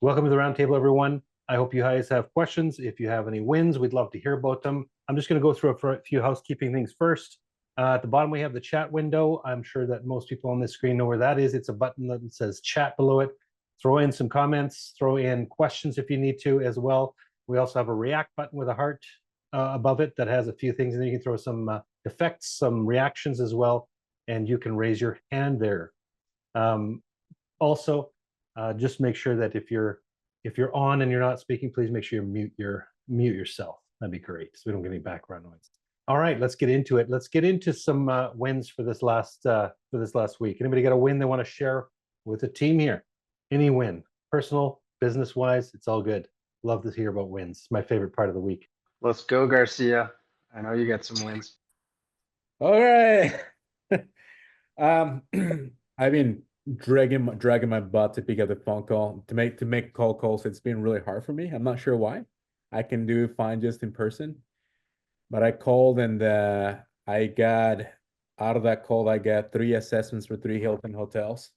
Welcome to the roundtable, everyone. I hope you guys have questions. If you have any wins, we'd love to hear about them. I'm just going to go through a few housekeeping things first. At the bottom, we have the chat window. I'm sure that most people on this screen know where that is. It's a button that says chat below it. Throw in some comments, throw in questions if you need to as well. We also have a react button with a heart above it that has a few things, and you can throw some effects, some reactions as well, and you can raise your hand there. Also, just make sure that if you're on and you're not speaking, please make sure you mute yourself. That'd be great, so we don't get any background noise. All right, let's get into it. Let's get into some wins for this last week. Anybody got a win they want to share with the team here? Any win, personal, business wise, it's all good. Love to hear about wins. It's my favorite part of the week. Let's go, Garcia. I know you got some wins. All right. I've been dragging my butt to pick up the phone call to make cold calls. It's been really hard for me. I'm not sure why. I can do fine just in person, but I called and I got out of that call. I got 3 assessments for 3 Hilton hotels,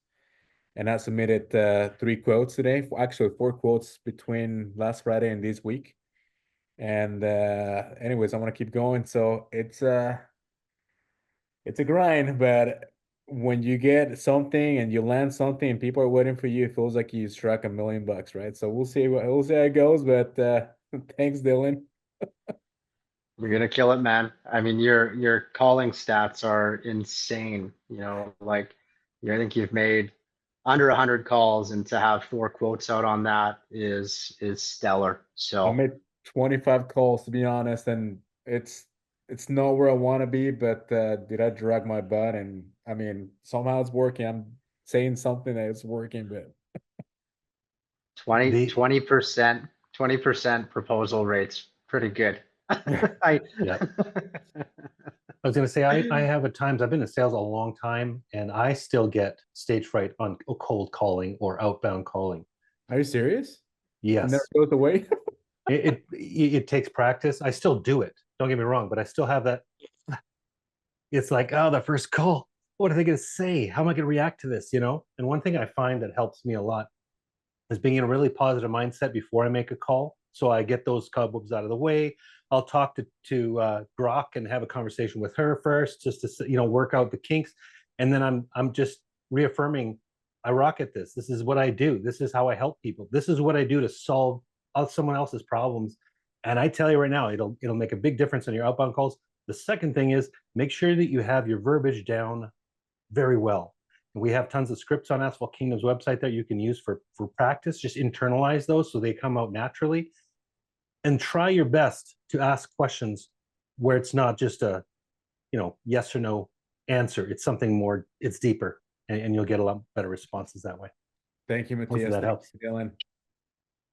and I submitted 3 quotes today. Actually, 4 quotes between last Friday and this week. And anyways, I want to keep going. So it's a grind, but when you get something and you land something and people are waiting for you, it feels like you struck $1 million, right? So we'll see how it goes. But thanks, Dylan. You're gonna kill it, man. I mean, your calling stats are insane. Like I think you've made under 100 calls, and to have 4 quotes out on that is stellar. I So made 25 calls to be honest, and it's not where I want to be, but did I drag my butt? And I mean, somehow it's working. I'm saying something that is working, but 20% proposal rates, pretty good. I Yeah. I was going to say, I have at times, I've been in sales a long time, and I still get stage fright on cold calling or outbound calling. are you serious? It never Yes, goes away. it takes practice. I still do it. Don't get me wrong, but I still have that. It's like, oh, the first call. What are they going to say? How am I going to react to this? And one thing I find that helps me a lot is being in a really positive mindset before I make a call. So I get those cobwebs out of the way. I'll talk to Grok and have a conversation with her first, just to work out the kinks, and then I'm just reaffirming I rock at this. This is what I do. This is how I help people. This is what I do to solve someone else's problems. And I tell you right now, it'll make a big difference on your outbound calls. The second thing is make sure that you have your verbiage down very well. We have tons of scripts on Asphalt Kingdom's website that you can use for practice. Just internalize those so they come out naturally. And try your best to ask questions where it's not just a yes or no answer. It's something more, it's deeper, and you'll get a lot better responses that way. Thank you, Hopefully Matthias. that helps. Dylan.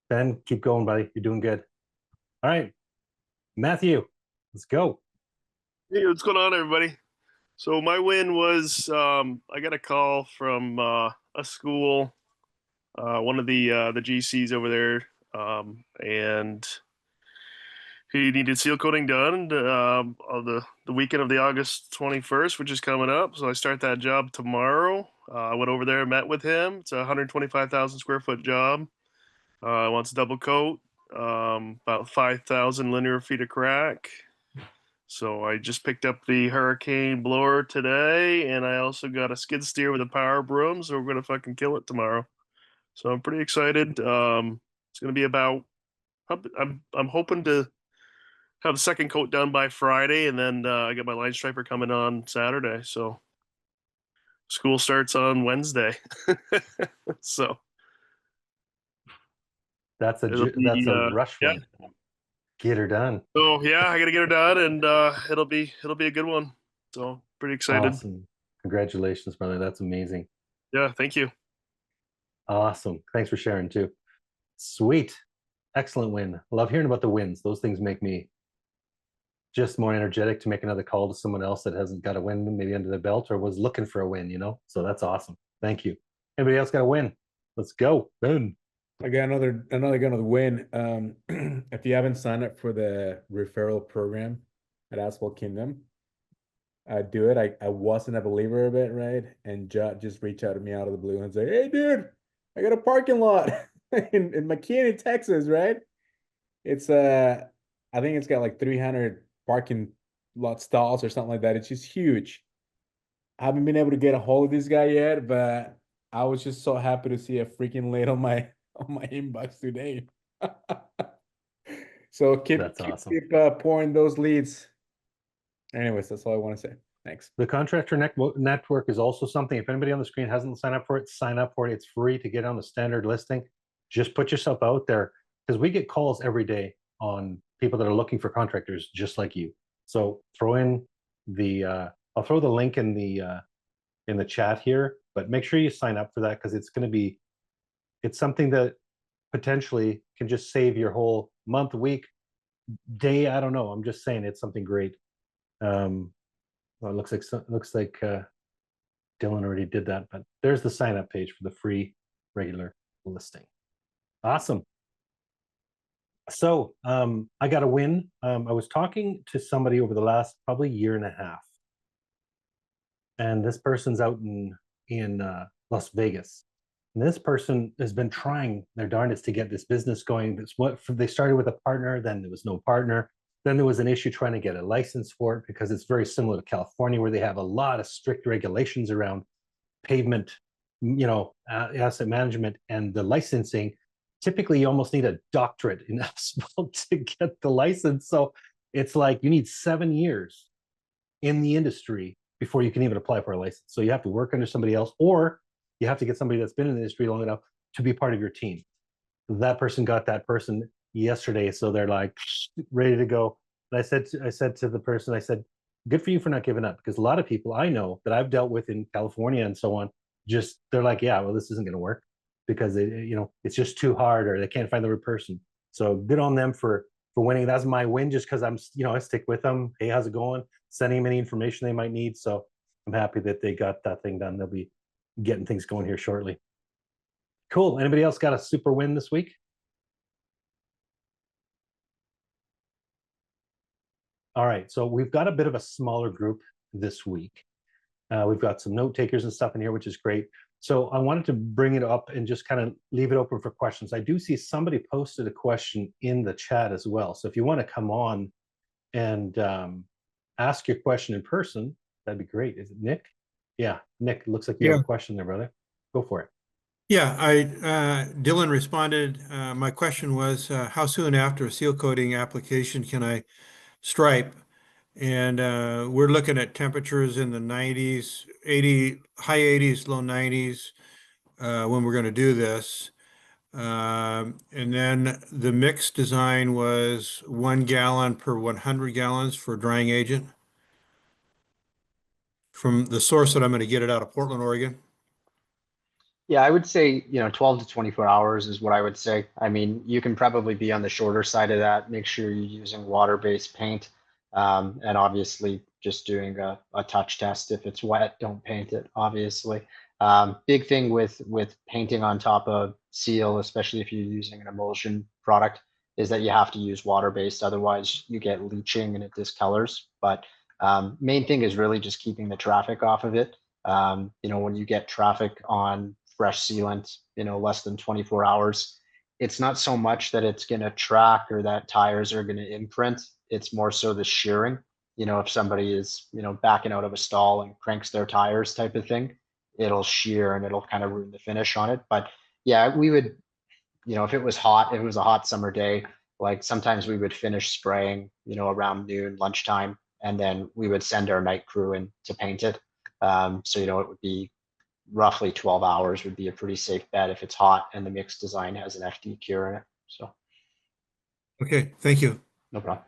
Ben, keep going, buddy. You're doing good. All right, Matthew, let's go. Hey, what's going on, everybody? So my win was I got a call from a school, one of the GCs over there, and he needed seal coating done on the weekend of the August 21st, which is coming up. So I start that job tomorrow. I went over there and met with him. It's a 125,000 square foot job. Wants a double coat, about 5,000 linear feet of crack. So I just picked up the hurricane blower today, and I also got a skid steer with a power broom. So we're gonna fucking kill it tomorrow. So I'm pretty excited. It's gonna be about. I'm hoping to have the second coat done by Friday, and then I got my line striper coming on Saturday. So school starts on Wednesday. So That's a rush yeah. one. Get her done. So yeah, I gotta get her done, and it'll be a good one. So pretty excited. Awesome. Congratulations, brother. That's amazing. Yeah, thank you. Awesome. Thanks for sharing too. Sweet. Excellent win. Love hearing about the wins. Those things make me just more energetic to make another call to someone else that hasn't got a win maybe under their belt or was looking for a win. So that's awesome. Thank you. Anybody else got a win? Let's go. Boom. I got another win. If you haven't signed up for the referral program at Asphalt Kingdom, do it. I wasn't a believer of it, right? And Judd just reached out to me out of the blue and say, "Hey, dude, I got a parking lot. in McKinney, Texas, right? It's I think it's got like 300 parking lot stalls or something like that. It's just huge. I haven't been able to get a hold of this guy yet, but I was just so happy to see a freaking lead on my inbox today. So That's awesome. keep pouring those leads. Anyways, that's all I want to say. Thanks. The contractor network is also something. If anybody on the screen hasn't signed up for it, sign up for it. It's free to get on the standard listing. Just put yourself out there, because we get calls every day on people that are looking for contractors just like you. So throw in the I'll throw the link in the chat here, but make sure you sign up for that, because it's something that potentially can just save your whole month, week, day. I don't know. I'm just saying it's something great. Well, it looks like Dylan already did that, but there's the sign up page for the free regular listing. Awesome. So I got a win. I was talking to somebody over the last probably year and a half, and this person's out in Las Vegas. And this person has been trying their darndest to get this business going. That's what they started with a partner, then there was no partner. Then there was an issue trying to get a license for it, because it's very similar to California, where they have a lot of strict regulations around pavement, asset management, and the licensing. Typically, you almost need a doctorate in asphalt to get the license. So it's like you need 7 years in the industry before you can even apply for a license. So you have to work under somebody else, or you have to get somebody that's been in the industry long enough to be part of your team. That person got that person yesterday, so they're like ready to go. And I said to the person, I said, good for you for not giving up, because a lot of people I know that I've dealt with in California and so on, just they're like, yeah, well, this isn't going to work, because it's just too hard, or they can't find the right person. So good on them for winning. That's my win, just because I stick with them. Hey, how's it going? Sending them any information they might need. So I'm happy that they got that thing done. They'll be getting things going here shortly. Cool. Anybody else got a super win this week? All right, so we've got a bit of a smaller group this week. We've got some note takers and stuff in here, which is great. So I wanted to bring it up and just kind of leave it open for questions. I do see somebody posted a question in the chat as well. So if you want to come on and ask your question in person, that'd be great. Is it Nick? Yeah, Nick, looks like you have a question there, brother. Go for it. Yeah, Dylan responded. My question was, how soon after a seal coating application can I stripe? And we're looking at temperatures in the 90s, high 80s, low 90s when we're going to do this. And then the mix design was 1 gallon per 100 gallons for drying agent from the source that I'm going to get it out of Portland, Oregon. Yeah, I would say, 12 to 24 hours is what I would say. I mean, you can probably be on the shorter side of that. Make sure you're using water-based paint. And obviously just doing a touch test. If it's wet, don't paint it, obviously. Big thing with painting on top of seal, especially if you're using an emulsion product, is that you have to use water-based. Otherwise you get leaching and it discolors. But main thing is really just keeping the traffic off of it. When you get traffic on fresh sealant, less than 24 hours, it's not so much that it's going to track or that tires are going to imprint. It's more so the shearing. If somebody is, backing out of a stall and cranks their tires type of thing, it'll shear and it'll kind of ruin the finish on it. But yeah, we would, if it was hot, if it was a hot summer day, like sometimes we would finish spraying, around noon, lunchtime, and then we would send our night crew in to paint it. So, it would be roughly 12 hours would be a pretty safe bet if it's hot and the mix design has an FD cure in it. So. Okay, thank you. No problem.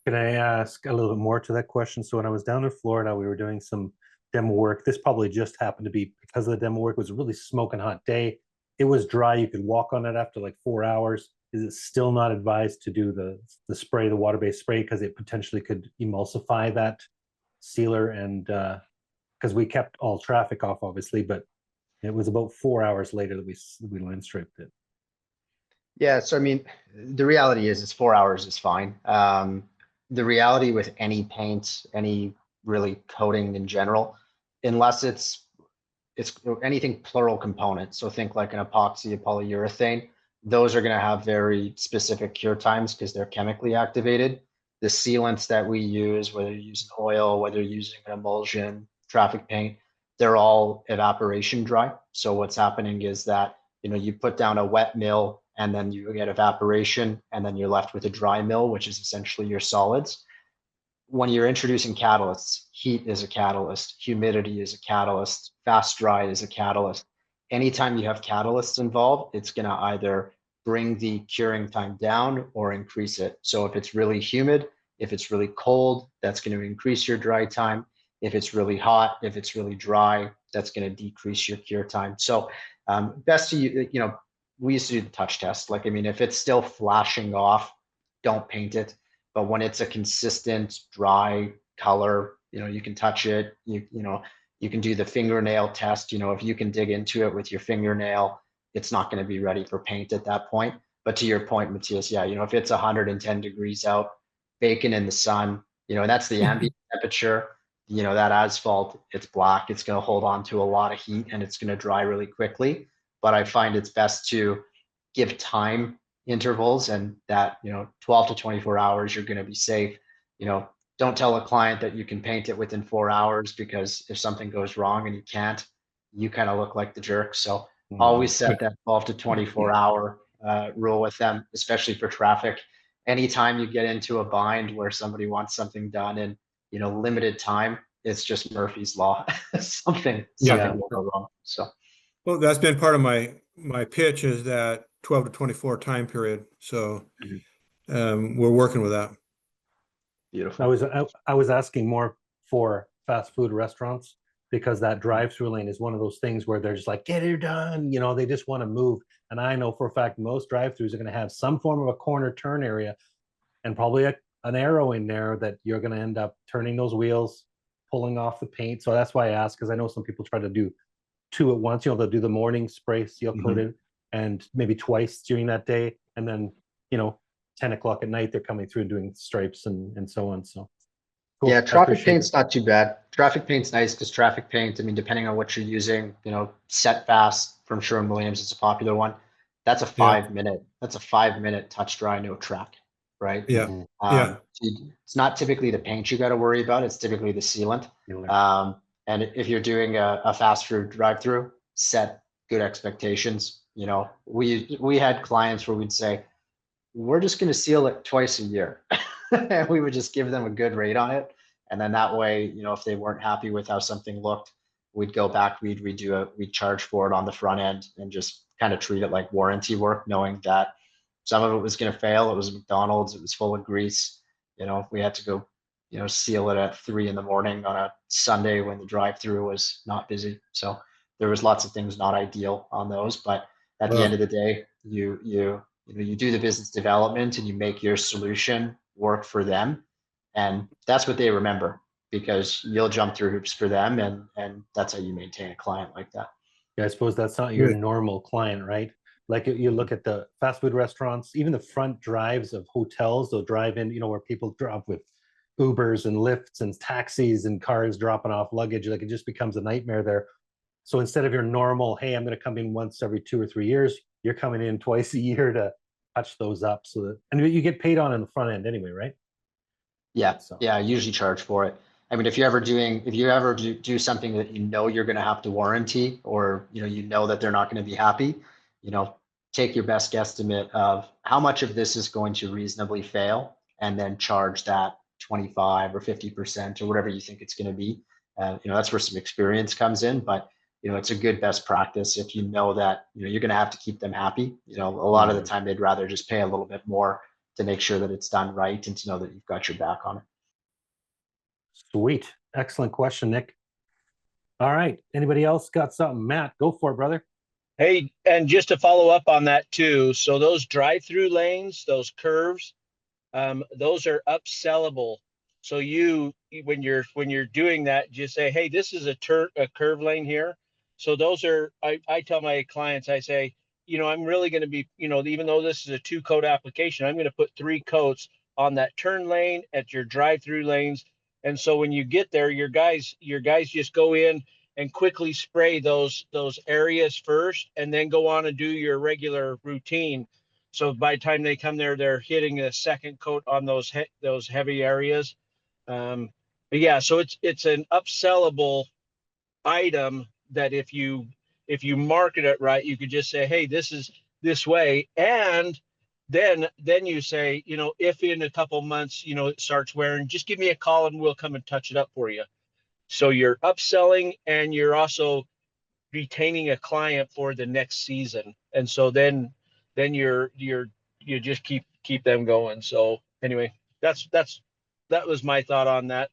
Can I ask a little bit more to that question? So when I was down in Florida, we were doing some demo work. This probably just happened to be because of the demo work. It was a really smoking hot day. It was dry. You could walk on it after like 4 hours. Is it still not advised to do the spray, the water-based spray, because it potentially could emulsify that sealer? And because we kept all traffic off, obviously, but it was about 4 hours later that we line striped it. Yeah, so I mean, the reality is 4 hours is fine. The reality with any paint, any really coating in general, unless it's it's anything plural component. So think like an epoxy, a polyurethane. Those are going to have very specific cure times because they're chemically activated. The sealants that we use, whether you're using oil, whether you're using an emulsion, traffic paint, they're all evaporation dry. So what's happening is that, you put down a wet mill and then you get evaporation and then you're left with a dry mill, which is essentially your solids. When you're introducing catalysts, heat is a catalyst, humidity is a catalyst, fast dry is a catalyst. Anytime you have catalysts involved, it's going to either bring the curing time down or increase it. So if it's really humid, if it's really cold, that's going to increase your dry time. If it's really hot, if it's really dry, that's going to decrease your cure time. So best to, we used to do the touch test. Like, I mean, if it's still flashing off, don't paint it. But when it's a consistent dry color, you can touch it. You can do the fingernail test. If you can dig into it with your fingernail, it's not going to be ready for paint at that point. But to your point, Matthias, yeah, if it's 110 degrees out, baking in the sun, and that's the ambient temperature, that asphalt, it's black, it's going to hold on to a lot of heat and it's going to dry really quickly. But I find it's best to give time intervals, and that 12 to 24 hours you're going to be safe. Don't tell a client that you can paint it within 4 hours, because if something goes wrong and you can't, you kind of look like the jerk. So always set that 12 to 24 hour rule with them, especially for traffic. Anytime you get into a bind where somebody wants something done in limited time, it's just Murphy's law. something will go wrong. So Well, that's been part of my pitch, is that 12 to 24 time period. So we're working with that. beautiful. I was asking more for fast food restaurants, because that drive-through lane is one of those things where they're just like, get it done. They just want to move. And I know for a fact most drive-throughs are going to have some form of a corner turn area, and probably an arrow in there that you're going to end up turning those wheels, pulling off the paint. So that's why I asked, because I know some people try to do two at once. They'll do the morning spray seal coated and maybe twice during that day, and then 10 o'clock at night they're coming through and doing stripes and so on. So cool. Yeah, traffic paint's not too bad. Traffic paint's nice because traffic paint, I mean, depending on what you're using, Set Fast from Sherwin-Williams is a popular one. That's a 5 minute. That's a 5 minute touch dry, no track, right? Yeah. It's not typically the paint you got to worry about. It's typically the sealant. And if you're doing a fast food drive-through, set good expectations. We had clients where we'd say, we're just going to seal it twice a year. And we would just give them a good rate on it. And then that way, if they weren't happy with how something looked, we'd go back, we'd redo it, we'd charge for it on the front end and just kind of treat it like warranty work, knowing that some of it was going to fail. It was McDonald's, it was full of grease. We had to go, seal it at 3 a.m. on a Sunday when the drive-through was not busy. So there was lots of things not ideal on those, but at the end of the day, you do the business development and you make your solution work for them. And that's what they remember, because you'll jump through hoops for them. And that's how you maintain a client like that. Yeah, I suppose that's not your normal client, right? Like you look at the fast food restaurants, even the front drives of hotels, they'll drive in, where people drop with Ubers and Lyfts and taxis and cars dropping off luggage. Like it just becomes a nightmare there. So instead of your normal, hey, I'm going to come in once every 2 or 3 years, you're coming in twice a year to touch those up, so that, and you get paid on in the front end anyway, right? Yeah. So. Yeah. I usually charge for it. I mean, if you ever do something that you're going to have to warranty, or that they're not going to be happy, take your best guesstimate of how much of this is going to reasonably fail, and then charge that 25 or 50% or whatever you think it's going to be. That's where some experience comes in, but it's a good best practice if that you're going to have to keep them happy. A lot of the time they'd rather just pay a little bit more to make sure that it's done right, and to know that you've got your back on it. Sweet. Excellent question, Nick. All right. Anybody else got something? Matt, go for it, brother. Hey, and just to follow up on that too. So those drive-through lanes, those curves, those are upsellable. So when you're doing that, just say, hey, this is a curve lane here. So those are, I tell my clients, I say, I'm really going to be, even though this is a 2-coat application, I'm going to put 3 coats on that turn lane, at your drive-through lanes. And so when you get there, your guys just go in and quickly spray those areas first, and then go on and do your regular routine. So by the time they come there, they're hitting a second coat on those heavy areas. But yeah, so it's an upsellable item that if you market it right, you could just say, hey, this is this way, and then you say, you know, if in a couple months, you know, it starts wearing, just give me a call and we'll come and touch it up for you. So you're upselling and you're also retaining a client for the next season. And so then you just keep them going. So anyway, that was my thought on that.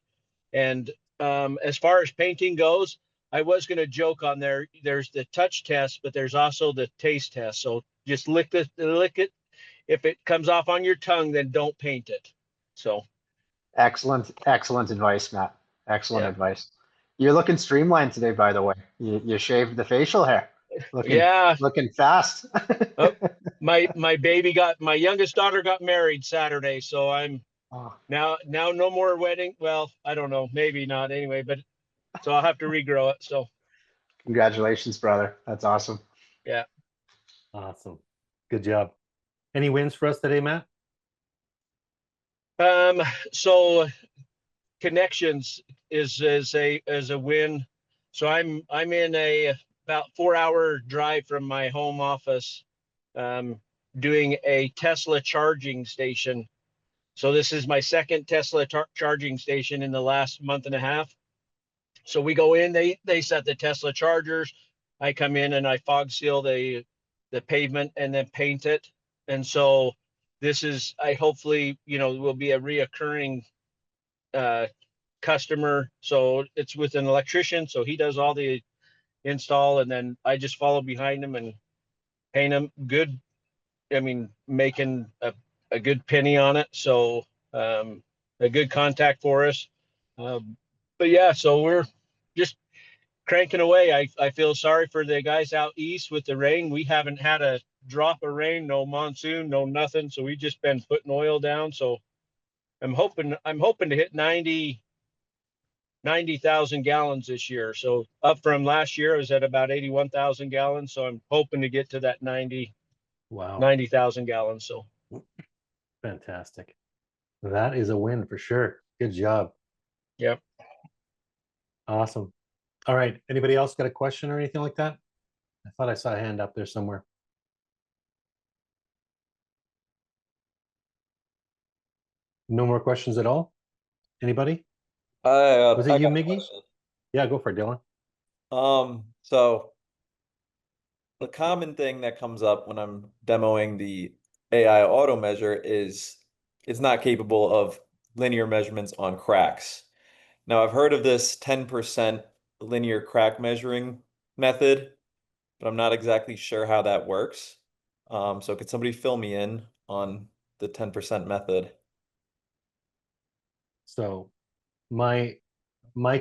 And as far as painting goes, I was going to joke on there. There's the touch test, but there's also the taste test. So just lick it. If it comes off on your tongue, then don't paint it. So Excellent advice, Matt. Excellent Yeah. advice. You're looking streamlined today, by the way. You shaved the facial hair. Yeah. Looking fast. Oh, my youngest daughter got married Saturday, so I'm Oh, now no more wedding. Well, I don't know, maybe not anyway, but so I'll have to regrow it. So congratulations, brother. That's awesome. yeah. Awesome. Good job. Any wins for us today, Matt? So connections is a win. So I'm in a about 4-hour drive from my home office, doing a Tesla charging station. So this is my second Tesla charging station in the last month and a half. So we go in, they set the Tesla chargers. I come in and I fog seal the pavement and then paint it. And so this is, I hopefully, you know, will be a reoccurring customer. So it's with an electrician. So he does all the install and then I just follow behind him and paint him good. I mean, making a good penny on it. So a good contact for us. But yeah, so we're just cranking away. I feel sorry for the guys out east with the rain. We haven't had a drop of rain, no monsoon, no nothing. So we've just been putting oil down. So I'm hoping to hit 90,000 gallons this year. So up from last year, I was at about 81,000 gallons. So I'm hoping to get to that Wow. 90,000 gallons. So Fantastic. That is a win for sure. Good job. yep. Awesome. All right. Anybody else got a question or anything like that? I thought I saw a hand up there somewhere. No more questions at all? Anybody? Was it I you, got a Miggy? question. Yeah, go for it, Dylan. So the common thing that comes up when I'm demoing the AI auto measure is it's not capable of linear measurements on cracks. Now I've heard of this 10% linear crack measuring method, but I'm not exactly sure how that works. So could somebody fill me in on the 10% method? So my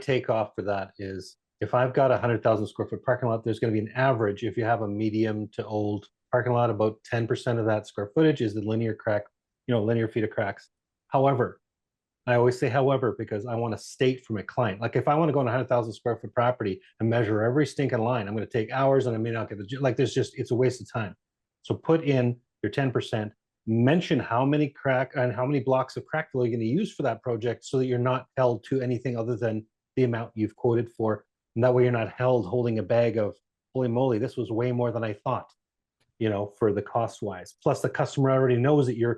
takeoff for that is if I've got 100,000 square foot parking lot, there's going to be an average. If you have a medium to old parking lot, about 10% of that square footage is the linear crack, linear feet of cracks. However, I always say however, because I want to state from a client. Like if I want to go on a 100,000 square foot property and measure every stinking line, I'm going to take hours and I may not get it's a waste of time. So put in your 10%, mention how many crack and how many blocks of crack fill you're going to use for that project so that you're not held to anything other than the amount you've quoted for. And that way you're not held holding a bag of, holy moly, this was way more than I thought, for the cost wise. Plus the customer already knows that you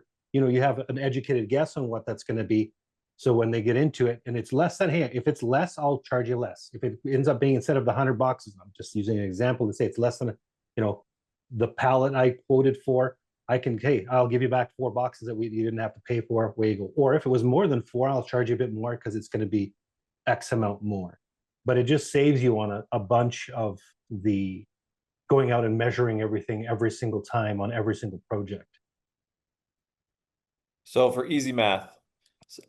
have an educated guess on what that's going to be. So when they get into it and it's less than, hey, if it's less, I'll charge you less. If it ends up being instead of the 100 boxes, I'm just using an example to say it's less than, the pallet I quoted for, hey, I'll give you back 4 boxes that you didn't have to pay for, way you go. Or if it was more than 4, I'll charge you a bit more because it's going to be X amount more. But it just saves you on a bunch of the going out and measuring everything every single time on every single project. So for easy math,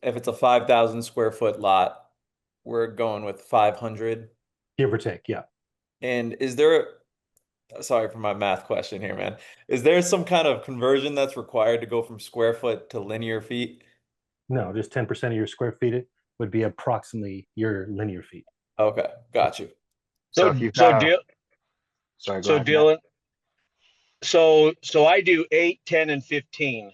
if it's a 5,000 square foot lot, we're going with 500. Give or take, yeah. And is there, sorry for my math question here, man. Is there some kind of conversion that's required to go from square foot to linear feet? No, just 10% of your square feet would be approximately your linear feet. Okay, got you. So So if you've so got a, deal sorry, go so ahead, Matt. Dylan. So I do 8, 10, and 15.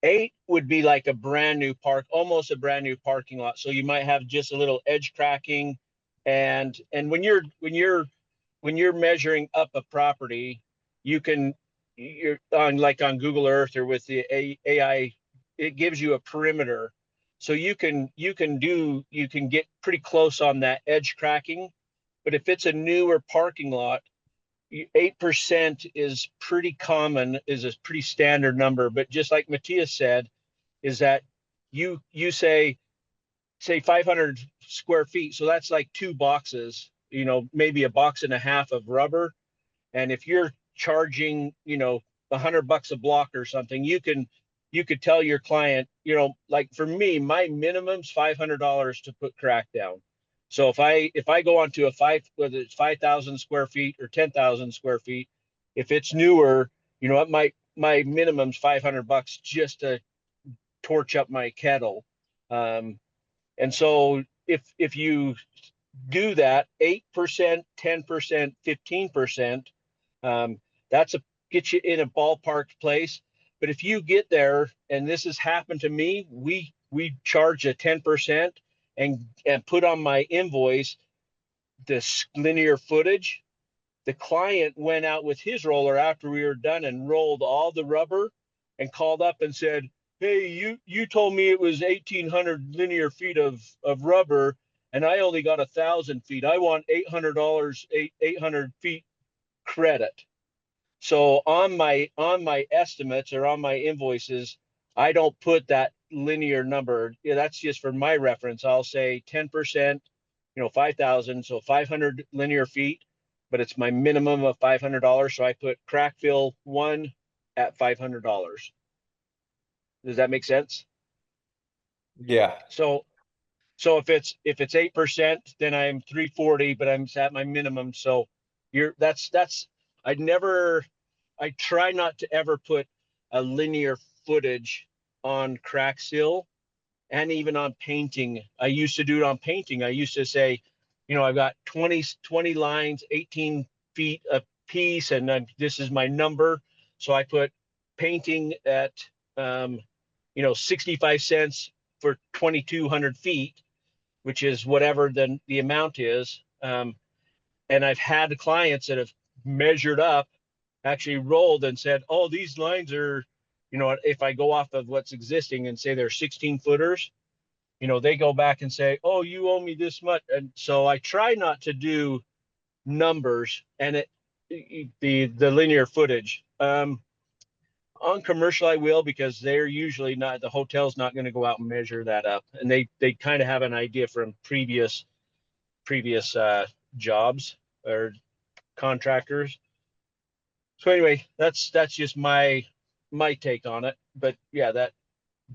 8 would be like a brand new park, almost a brand new parking lot. So you might have just a little edge cracking, and when you're measuring up a property, you're on like on Google Earth or with the AI, it gives you a perimeter, so you can get pretty close on that edge cracking. But if it's a newer parking lot, 8% is pretty common, is a pretty standard number. But just like Matthias said, is that you say 500 square feet, so that's like 2 boxes, maybe a box and a half of rubber. And if you're charging, $100 a block or something, you could tell your client, like for me, my minimum's $500 to put crack down. So if I go onto whether it's 5,000 square feet or 10,000 square feet, if it's newer, my minimum's $500 just to torch up my kettle. And so if you do that 8%, 10%, 15%, that's get you in a ballpark place. But if you get there, and this has happened to me, we charge a 10% and put on my invoice this linear footage. The client went out with his roller after we were done and rolled all the rubber and called up and said, "Hey, you told me it was 1,800 linear feet of rubber, and I only got 1,000 feet. I want $800, 800 feet credit." So on my estimates or on my invoices, I don't put that linear number. Yeah, that's just for my reference. I'll say 10%, 5,000, so 500 linear feet, but it's my minimum of $500. So I put crack fill 1 at $500. Does that make sense? Yeah. So if it's 8%, then I'm 340, but I'm at my minimum. So that's I try not to ever put a linear footage on crack seal, and even on painting. I used to do it on painting. I used to say, I've got 20 lines, 18 feet a piece, and this is my number. So I put painting at 65 cents for 2,200 feet, which is whatever the amount is. And I've had clients that have measured up, actually rolled and said, "Oh, these lines are, if I go off of what's existing and say they're 16 footers, they go back and say, 'Oh, you owe me this much.'" And so I try not to do numbers and the linear footage. On commercial, I will, because they're usually not, the hotel's not going to go out and measure that up, and they kind of have an idea from previous jobs or contractors. So anyway, that's just my take on it. But yeah, that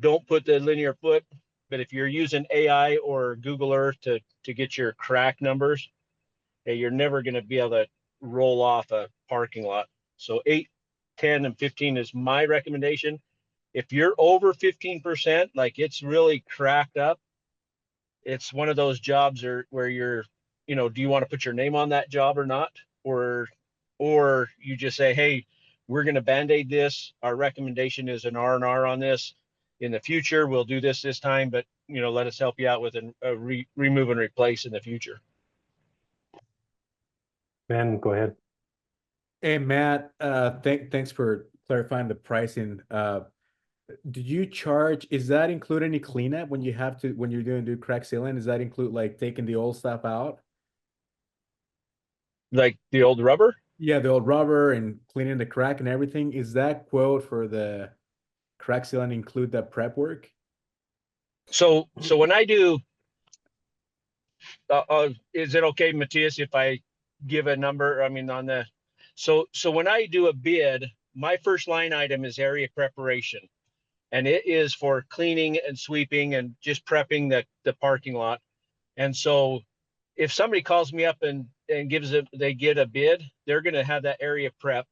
don't put the linear foot. But if you're using AI or Google Earth to get your crack numbers, you're never going to be able to roll off a parking lot. So 8, 10, and 15 is my recommendation. If you're over 15%, like it's really cracked up, it's one of those jobs where you're, do you want to put your name on that job or not? Or you just say, "Hey, we're going to Band-Aid this. Our recommendation is an R&R on this. In the future, we'll do this time, but let us help you out with a remove and replace in the future." Ben, go ahead. Hey Matt, thanks for clarifying the pricing. Do you charge, is that include any cleanup when you're doing do crack sealing? Does that include like taking the old stuff out? Like the old rubber? Yeah, the old rubber and cleaning the crack and everything. Is that quote for the crack sealing include that prep work? So when I do, is it okay, Matthias, if I give a number? I mean, so when I do a bid, my first line item is area preparation, and it is for cleaning and sweeping and just prepping the parking lot. And so if somebody calls me up and they get a bid, they're going to have that area prep,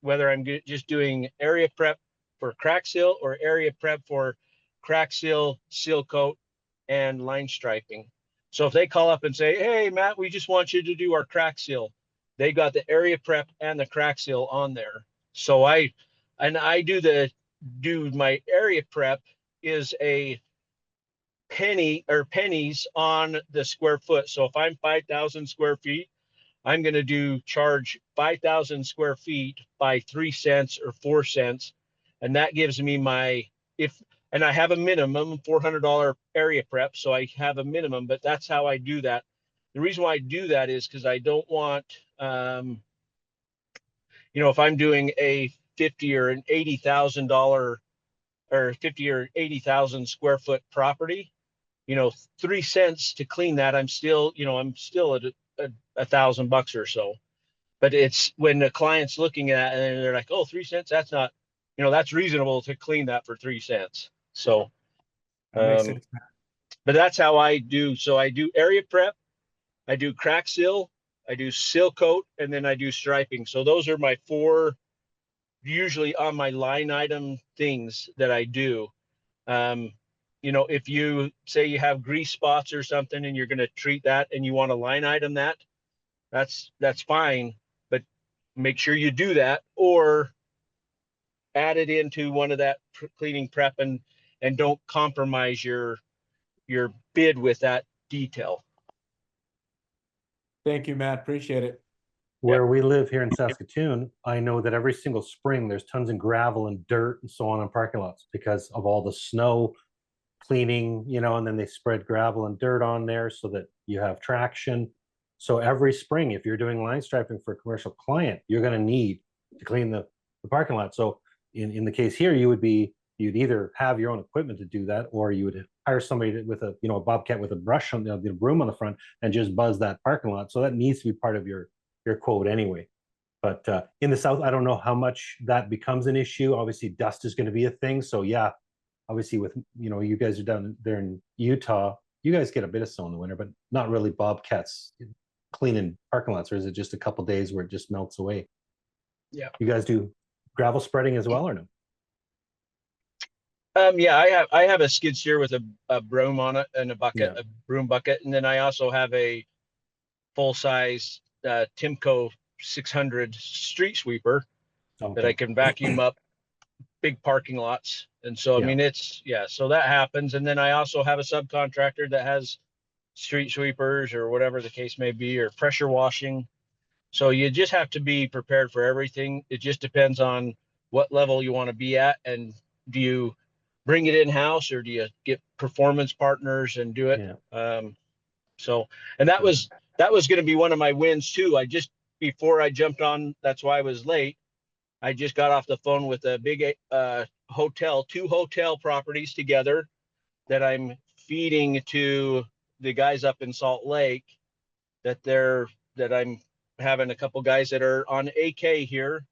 whether I'm just doing area prep for crack seal or area prep for crack seal, seal coat, and line striping. So if they call up and say, hey, Matt, we just want you to do our crack seal, they got the area prep and the crack seal on there. So I do my area prep is a penny or pennies on the square foot. So if I'm 5,000 square feet, I'm going to charge 5,000 square feet by 3 cents or 4 cents. And that gives me and I have a minimum $400 area prep. So I have a minimum, but that's how I do that. The reason why I do that is because I don't want, if I'm doing a 50 or an $80,000 or 50 or 80,000 square foot property, 3 cents to clean that, I'm still at $1,000 or so. But it's when the client's looking at it and they're like, oh, 3 cents, that's not, that's reasonable to clean that for 3 cents. So, That makes sense. but that's how I do. So I do area prep, I do crack seal, I do seal coat, and then I do striping. So those are my 4 usually on my line item things that I do. If you say you have grease spots or something and you're going to treat that and you want to line item that's fine, but make sure you do that or add it into one of that cleaning prep and don't compromise your bid with that detail. Thank you, Matt. Appreciate it. Where we live here in Saskatoon, I know that every single spring there's tons of gravel and dirt and so on in parking lots because of all the snow cleaning, and then they spread gravel and dirt on there so that you have traction. So every spring, if you're doing line striping for a commercial client, you're going to need to clean the parking lot. So in the case here, you'd either have your own equipment to do that, or you would hire somebody with a bobcat with a brush on the broom on the front and just buzz that parking lot. So that needs to be part of your quote anyway. But in the South, I don't know how much that becomes an issue. Obviously, dust is going to be a thing. So yeah, obviously with, you guys are down there in Utah, you guys get a bit of snow in the winter, but not really bobcats cleaning parking lots, or is it just a couple days where it just melts away? Yeah. You guys do gravel spreading as well or no? Yeah, I have a skid steer with a broom on it and a bucket, Yeah. a broom bucket. And then I also have a full size Timco 600 street sweeper that I can vacuum up big parking lots. And so, I Yeah. mean, so that happens. And then I also have a subcontractor that has street sweepers or whatever the case may be, or pressure washing. So you just have to be prepared for everything. It just depends on what level you want to be at. And do you bring it in house or do you get performance partners and do it? Yeah. And that was going to be one of my wins too. Before I jumped on, that's why I was late. I just got off the phone with a big two hotel properties together that I'm feeding to the guys up in Salt Lake, that I'm having a couple guys that are on AK here.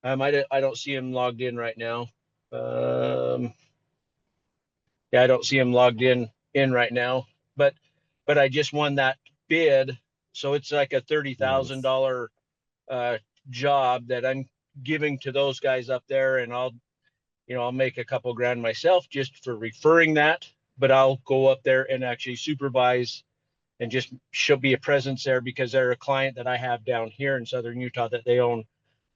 I don't see him logged in right now. Yeah, I don't see him logged in right now, but I just won that bid. So it's like a $30,000 job that I'm giving to those guys up there. And I'll make a couple grand myself just for referring that, but I'll go up there and actually supervise and just should be a presence there because they're a client that I have down here in Southern Utah that they own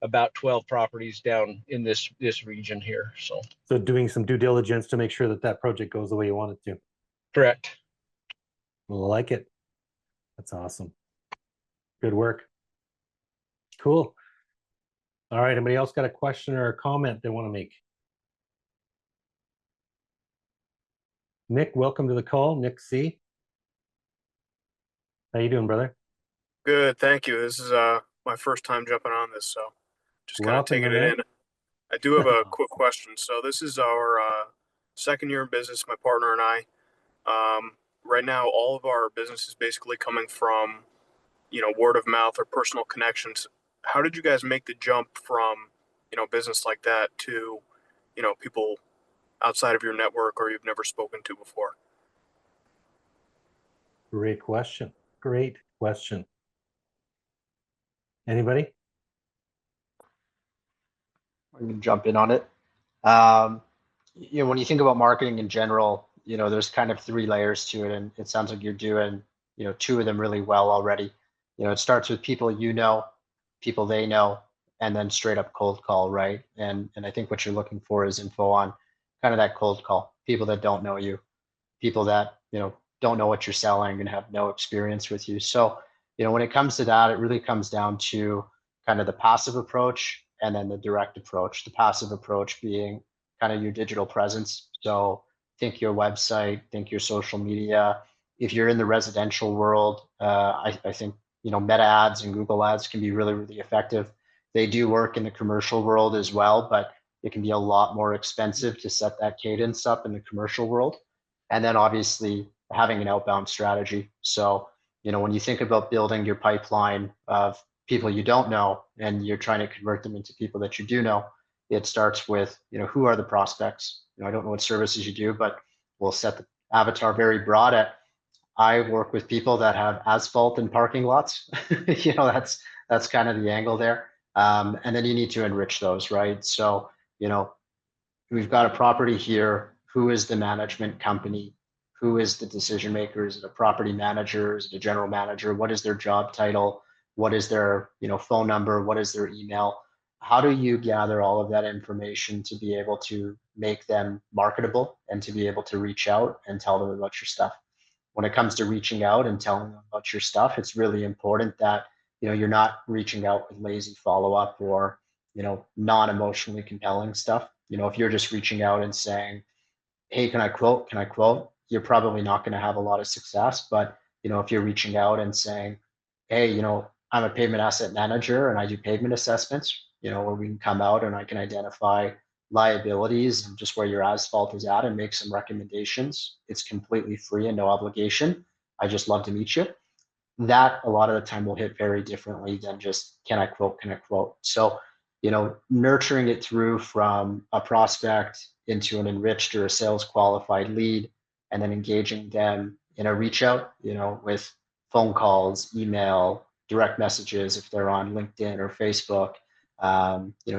about 12 properties down in this region here. So doing some due diligence to make sure that project goes the way you want it to. Correct. Like it. That's awesome. Good work. Cool. All right. Anybody else got a question or a comment they want to make? Nick, welcome to the call. Nick C. How you doing, brother? Good, thank you. This is my first time jumping on this, so just kind of Welcome, taking my it man. in. I do have a quick question. So this is our second year in business, my partner and I. Right now, all of our business is basically coming from, word of mouth or personal connections. How did you guys make the jump from, business like that to, people outside of your network or you've never spoken to before? Great question. Great question. Anybody? I can jump in on it. When you think about marketing in general, there's kind of 3 layers to it, and it sounds like you're doing two of them really well already. It starts with people people they know, and then straight up cold call, right? And I think what you're looking for is info on kind of that cold call, people that don't know you, people that don't know what you're selling and have no experience with you. So when it comes to that, it really comes down to kind of the passive approach and then the direct approach. The passive approach being kind of your digital presence. So think your website, think your social media. If you're in the residential world, I think meta ads and Google ads can be really, really effective. They do work in the commercial world as well, but it can be a lot more expensive to set that cadence up in the commercial world. And then obviously having an outbound strategy. So, when you think about building your pipeline of people you don't know and you're trying to convert them into people that you do know, it starts with, who are the prospects? I don't know what services you do, but we'll set the avatar very broad at, I work with people that have asphalt in parking lots. That's kind of the angle there. And then you need to enrich those, right? So, we've got a property here. Who is the management company? Who is the decision maker? Is it a property manager? Is it a general manager? What is their job title? What is their phone number? What is their email? How do you gather all of that information to be able to make them marketable and to be able to reach out and tell them about your stuff? When it comes to reaching out and telling them about your stuff, it's really important that you're not reaching out with lazy follow-up or non-emotionally compelling stuff. If you're just reaching out and saying, hey, can I quote, you're probably not going to have a lot of success. But if you're reaching out and saying, hey, I'm a pavement asset manager and I do pavement assessments, where we can come out and I can identify liabilities and just where your asphalt is at and make some recommendations. It's completely free and no obligation. I just love to meet you. That a lot of the time will hit very differently than just can I quote. So nurturing it through from a prospect into an enriched or a sales qualified lead, and then engaging them in a reach out, with phone calls, email, direct messages if they're on LinkedIn or Facebook,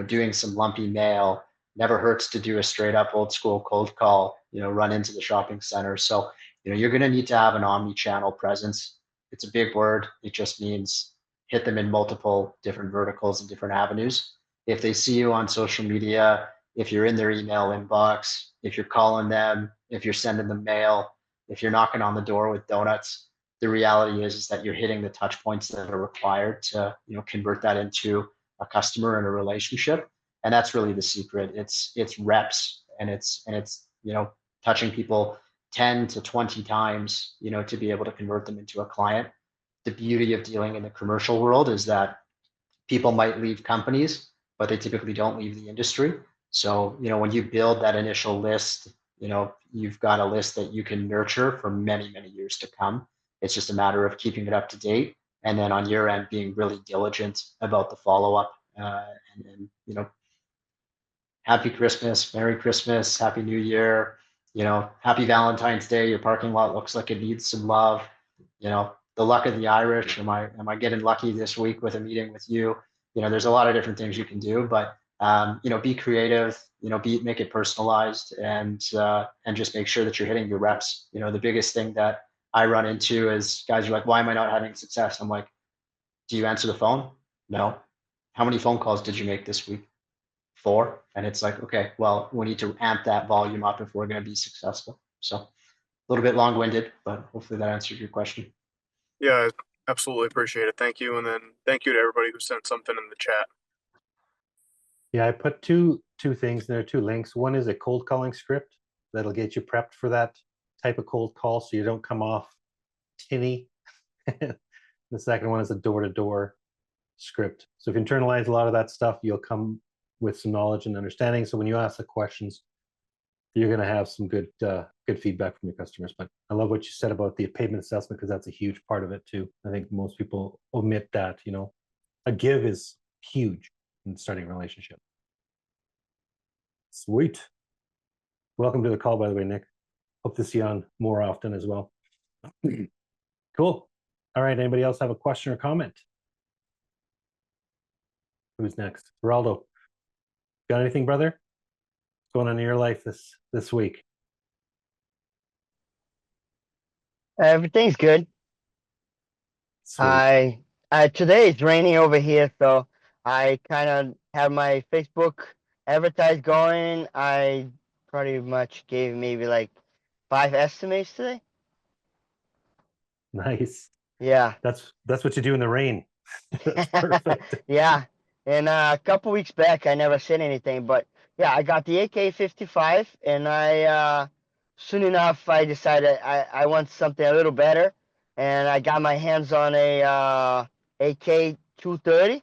doing some lumpy mail. Never hurts to do a straight up old school cold call, run into the shopping center. So, you're going to need to have an omni-channel presence. It's a big word. It just means hit them in multiple different verticals and different avenues. If they see you on social media, if you're in their email inbox, if you're calling them, if you're sending them mail, if you're knocking on the door with donuts, the reality is that you're hitting the touch points that are required to convert that into a customer and a relationship. And that's really the secret. It's reps and it's touching people 10 to 20 times, to be able to convert them into a client. The beauty of dealing in the commercial world is that people might leave companies, but they typically don't leave the industry. So, when you build that initial list, you've got a list that you can nurture for many, many years to come. It's just a matter of keeping it up to date. And then on your end, being really diligent about the follow-up, and happy Christmas, Merry Christmas, Happy New Year, Happy Valentine's Day. Your parking lot looks like it needs some love. The luck of the Irish. Am I getting lucky this week with a meeting with you? There's a lot of different things you can do, but be creative. Make it personalized, and just make sure that you're hitting your reps. The biggest thing that I run into is guys are like, why am I not having success? I'm like, do you answer the phone? No. How many phone calls did you make this week? 4. And it's like, okay, well, we need to amp that volume up if we're going to be successful. So a little bit long-winded, but hopefully that answered your question. Yeah, absolutely appreciate it. Thank you. And then thank you to everybody who sent something in the chat. Yeah, I put two things there, 2 links. One is a cold calling script that'll get you prepped for that type of cold call so you don't come off tinny. The second one is a door-to-door script. So if you internalize a lot of that stuff, you'll come with some knowledge and understanding. So when you ask the questions, you're going to have some good feedback from your customers. But I love what you said about the pavement assessment, because that's a huge part of it too. I think most people omit that. A give is huge in starting a relationship. Sweet. Welcome to the call, by the way, Nick. Hope to see you on more often as well. Cool. All right. Anybody else have a question or comment? Who's next? Geraldo. Got anything, brother? What's going on in your life this week? Everything's good. Sweet. Today it's raining over here, so I kind of have my Facebook advertise going. I pretty much gave maybe like 5 estimates today. Nice. Yeah. That's what you do in the rain. That's perfect. Yeah. And a couple weeks back, I never said anything, but yeah, I got the AK-55, and soon enough, I decided I want something a little better, and I got my hands on a AK-230,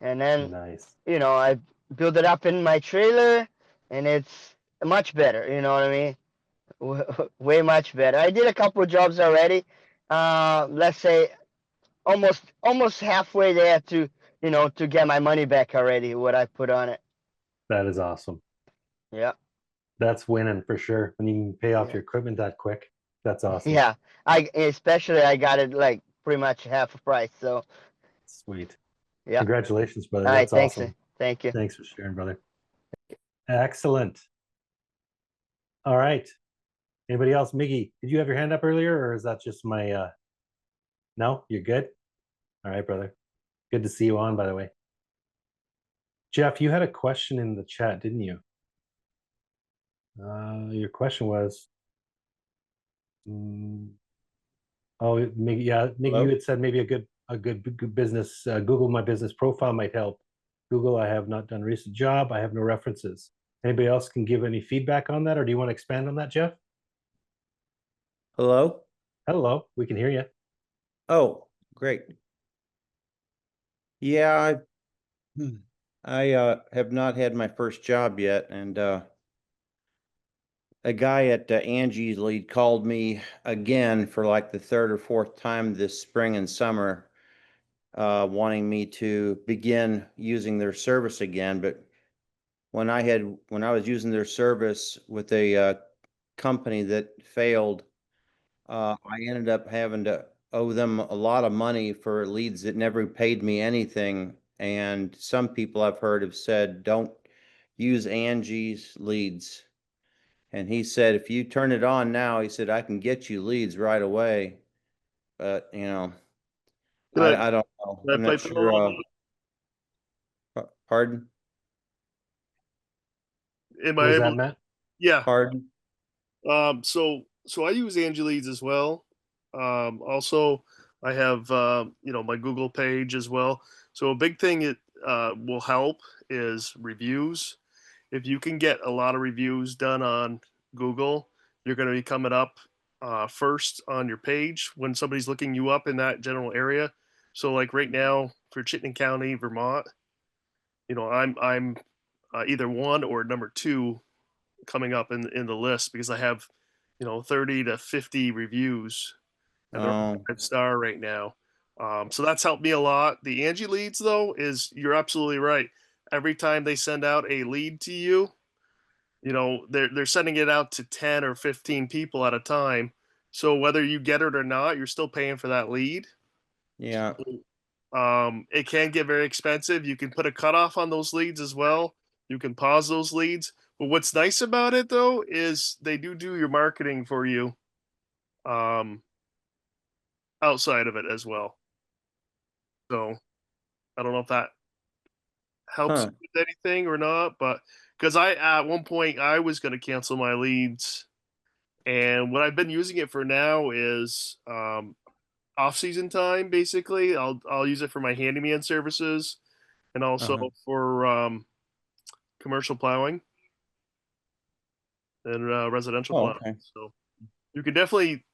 and then, Nice. I built it up in my trailer, and it's much better, you know what I mean? Way much better. I did a couple of jobs already. Let's say almost halfway there to to get my money back already, what I put on it. That is awesome. Yeah. That's winning for sure. When you can pay off Yeah. your equipment that quick, that's awesome. Yeah. I got it like pretty much half a price. So Sweet. yeah. Congratulations, brother. All right. That's Thanks. awesome. Thank you. Thanks for sharing, brother. Excellent. All right. Anybody else? Miggy, did you have your hand up earlier, or is that just my no? You're good? All right, brother. Good to see you on, by the way. Jeff, you had a question in the chat, didn't you? Your question was oh, Miggy, yeah, Miggy, Hello? you had said maybe a good business Google My Business Profile might help. Google, I have not done a recent job. I have no references. Anybody else can give any feedback on that, or do you want to expand on that, Jeff? Hello? Hello, we can hear you. Oh, great. Yeah, I have not had my first job yet, and a guy at Angie's Lead called me again for like the third or fourth time this spring and summer, wanting me to begin using their service again. But when I was using their service with a company that failed, I ended up having to owe them a lot of money for leads that never paid me anything. And some people I've heard have said, don't use Angie's Leads. And he said, if you turn it on now, he said, I can get you leads right away. But, I don't know. Can I I'm not pipe in a little sure. Pardon? Am What I was able? that, Matt? Yeah. Pardon? So I use Angie Leads as well. Also, I have my Google page as well. So a big thing it will help is reviews. If you can get a lot of reviews done on Google, you're going to be coming up first on your page when somebody's looking you up in that general area. So like right now for Chittenden County, Vermont, I'm either one or number two coming up in the list because I have 30 to 50 reviews and they're all Oh, 5-star right now. So that's helped me a lot. The Angie Leads though is you're absolutely right. Every time they send out a lead to you, they're sending it out to 10 or 15 people at a time. So whether you get it or not, you're still paying for that lead. yeah. It can get very expensive. You can put a cutoff on those leads as well. You can pause those leads. But what's nice about it though is they do your marketing for you outside of it as well. So I don't know if that helps Huh. with anything or not, but because I at one point I was going to cancel my leads, and what I've been using it for now is off season time. Basically, I'll use it for my handyman services and also Uh-huh. for commercial plowing and residential Oh, plowing. okay. So you can definitely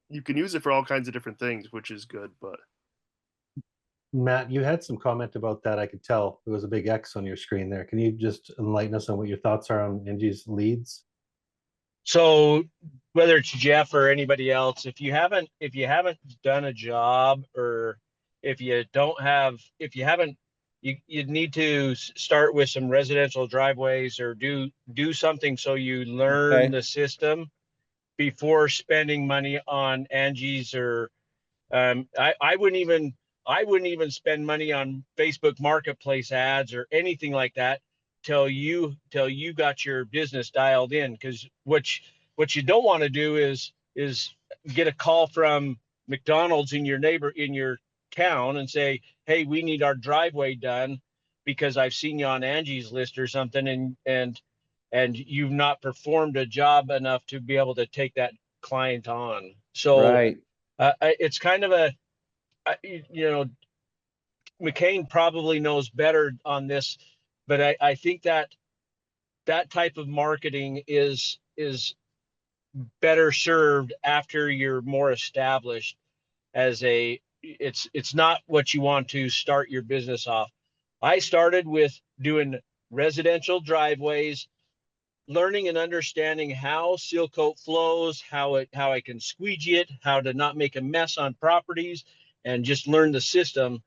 you can use it for all kinds of different things, which is good. But Matt, you had some comment about that. I could tell there was a big X on your screen there. Can you just enlighten us on what your thoughts are on Angie's Leads? So whether it's Jeff or anybody else, if you haven't done a job, or if you haven't, you need to start with some residential driveways, or do something so you learn Okay. the system before spending money on Angie's, or I wouldn't even spend money on Facebook Marketplace ads or anything like that till you got your business dialed in. Because what you don't want to do is get a call from McDonald's in your town and say, hey, we need our driveway done because I've seen you on Angie's list or something, and you've not performed a job enough to be able to take that client on. So Right. it's kind of a, McCain probably knows better on this, but I think that type of marketing is better served after you're more established as it's not what you want to start your business off. I started with doing residential driveways, learning and understanding how seal coat flows, how I can squeegee it, how to not make a mess on properties, and just learn the system.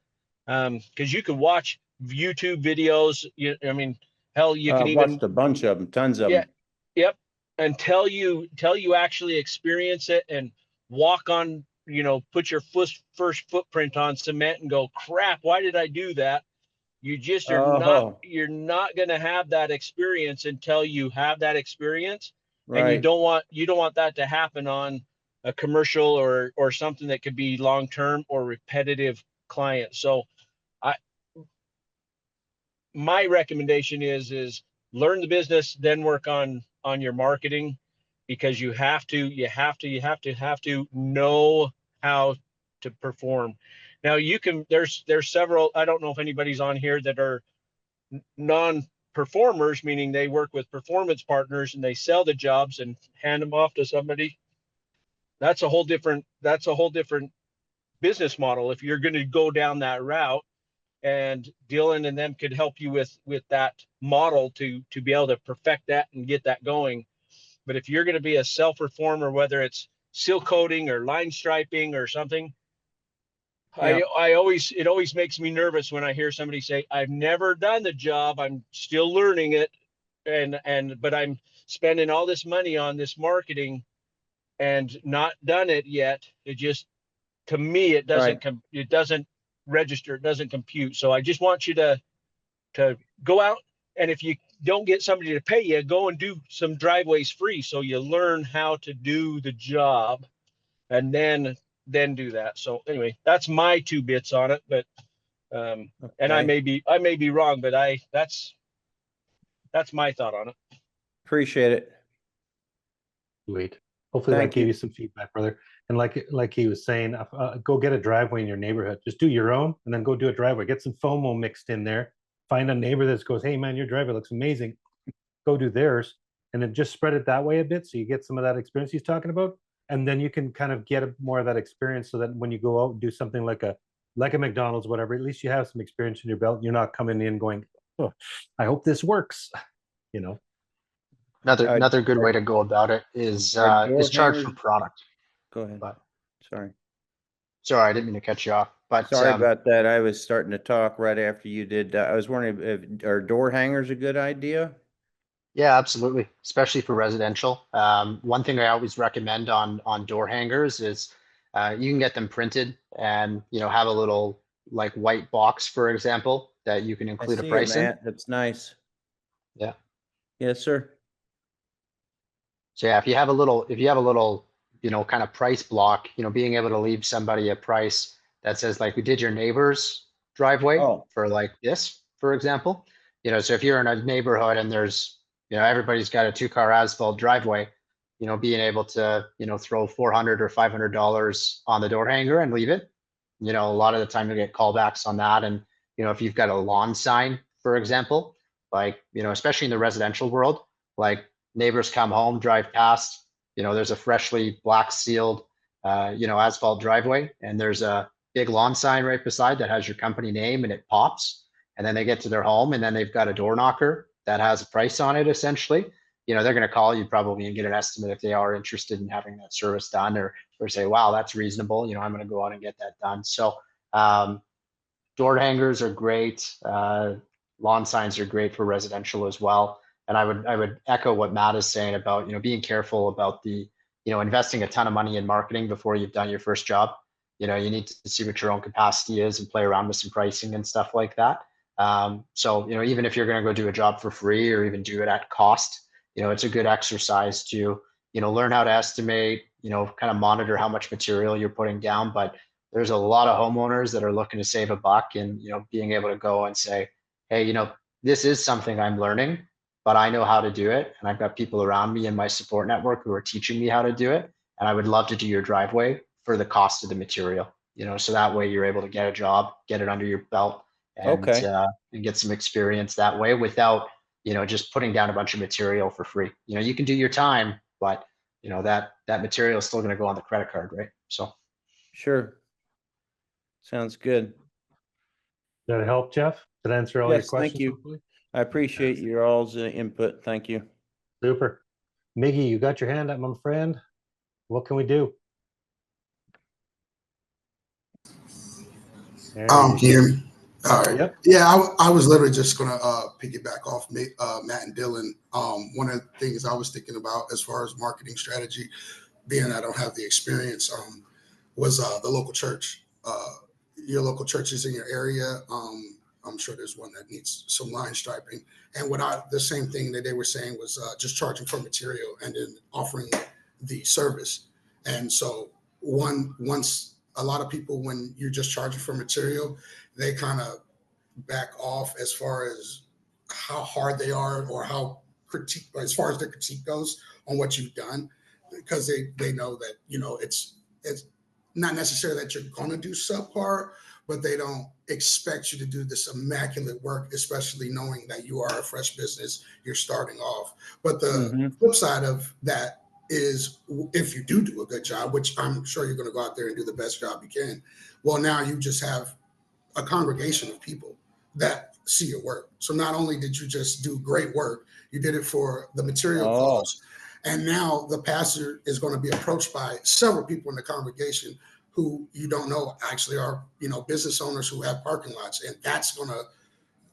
Because you can watch YouTube videos. Hell, you can even Watched a bunch of them, tons of yeah, them. yep. Until you actually experience it and walk on, put your first footprint on cement and go, crap, why did I do that? You just are Oh, you're not going to have that experience until you have that experience. And you right. don't want that to happen on a commercial or something that could be long-term or repetitive client. So my recommendation is learn the business, then work on your marketing, because you have to know how to perform. Now there's several, I don't know if anybody's on here that are non-performers, meaning they work with performance partners and they sell the jobs and hand them off to somebody. That's a whole different business model if you're going to go down that route. And Dylan and them could help you with that model to be able to perfect that and get that going. But if you're going to be a self-performer, whether it's seal coating or line striping or something, Yeah. it always makes me nervous when I hear somebody say, I've never done the job, I'm still learning it, but I'm spending all this money on this marketing and not done it yet. It just, to me, it doesn't register, it doesn't compute. So I just want you to go out, and if you don't get somebody to pay you, go and do some driveways free so you learn how to do the job, and then do that. So anyway, that's my 2 bits on it. But and I Okay. may be wrong, but that's my thought on it. Appreciate it. Sweet. Hopefully Thank that gave you. you some feedback, brother. And like he was saying, go get a driveway in your neighborhood. Just do your own, and then go do a driveway. Get some FOMO mixed in there. Find a neighbor that goes, "Hey man, your driveway looks amazing." Go do theirs, and then just spread it that way a bit, so you get some of that experience he's talking about, and then you can kind of get more of that experience, so that when you go out and do something like a McDonald's, whatever, at least you have some experience in your belt. You're not coming in going, "Oh, I hope this works," you know. Another good way to go about it is door charge for hangers- product. Go ahead. But Sorry. sorry, I didn't mean to cut you off. But Sorry about that. I was starting to talk right after you did. I was wondering if are door hangers a good idea? yeah, absolutely, especially for residential. One thing I always recommend on door hangers is you can get them printed and have a little like white box, for example, that you can I include a see it, price in. Matt. That's nice. Yeah. Yes, sir. So yeah, if you have a little, kind of price block, being able to leave somebody a price that says like, we did your neighbor's driveway Oh. for like this, for example. So if you're in a neighborhood and there's, everybody's got a 2-car asphalt driveway, being able to, throw $400 or $500 on the door hanger and leave it. A lot of the time you'll get callbacks on that. And, if you've got a lawn sign, for example, like, especially in the residential world, like, neighbors come home, drive past, there's a freshly black sealed, asphalt driveway, and there's a big lawn sign right beside that has your company name, and it pops. And then they get to their home, and then they've got a door knocker that has a price on it, essentially. They're going to call you probably and get an estimate if they are interested in having that service done, or say, wow, that's reasonable. I'm going to go out and get that done. So door hangers are great. Lawn signs are great for residential as well. And I would echo what Matt is saying about, being careful about the, investing a ton of money in marketing before you've done your first job. You need to see what your own capacity is and play around with some pricing and stuff like that. So, even if you're going to go do a job for free or even do it at cost, it's a good exercise to, learn how to estimate, kind of monitor how much material you're putting down. But there's a lot of homeowners that are looking to save a buck, and, being able to go and say, hey, this is something I'm learning, but I know how to do it. And I've got people around me in my support network who are teaching me how to do it. And I would love to do your driveway for the cost of the material, so that way you're able to get a job, get it under your belt, and, Okay. and get some experience that way without, just putting down a bunch of material for free. You can do your time, but that material is still going to go on the credit card, right? So Sure. Sounds good. Did that help, Jeff? Did that answer all your Yes, thank questions? you. Hopefully? I appreciate your all's input. Thank you. Super. Miggy, you got your hand up, my friend. What can we do? There Can you you hear me? All right. Yep. Yeah, I was literally just gonna piggyback off Matt and Dylan. One of the things I was thinking about as far as marketing strategy, being I don't have the experience, was the local church. Your local churches in your area. I'm sure there's one that needs some line striping. And the same thing that they were saying was just charging for material and then offering the service. And so once a lot of people, when you're just charging for material, they kind of back off as far as how hard they are or how critique, as far as their critique goes on what you've done, because they know that, it's not necessarily that you're going to do subpar, but they don't expect you to do this immaculate work, especially knowing that you are a fresh business, you're starting off. But the flip side of that is, if you do a good job, which I'm sure you're going to go out there and do the best job you can, well, now you just have a congregation of people that see your work. So not only did you just do great work, you did it for the material cost. And now the pastor is going to be approached by several people in the congregation who you don't know actually are, business owners who have parking lots. And that's going to